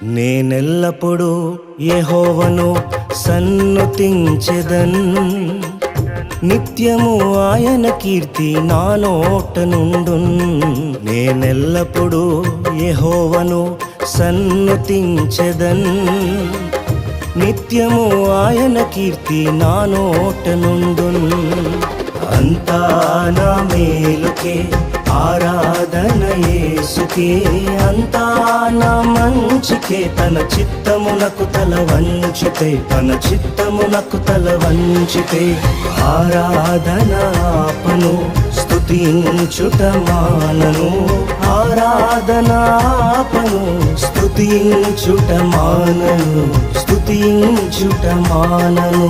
నేనెల్లప్పుడూ యెహోవాను సన్నుతించెదన్, నిత్యము ఆయన కీర్తి నా నోట నుండున్. నేనెల్లప్పుడూ యెహోవాను సన్నుతించెదన్, నిత్యము ఆయన కీర్తి నా నోట నుండున్. అంతా నా మేలుకే ఆరాధన యేసుకే, అంతా నా మంచికే. తన చిత్తమునకు తల వంచితే, తన చిత్తమునకు తల వంచితే ఆరాధన ఆపను, స్తుతించుట మానను. ఆరాధన ఆపను, స్తుతించుట మానను, స్తుతించుట మానను.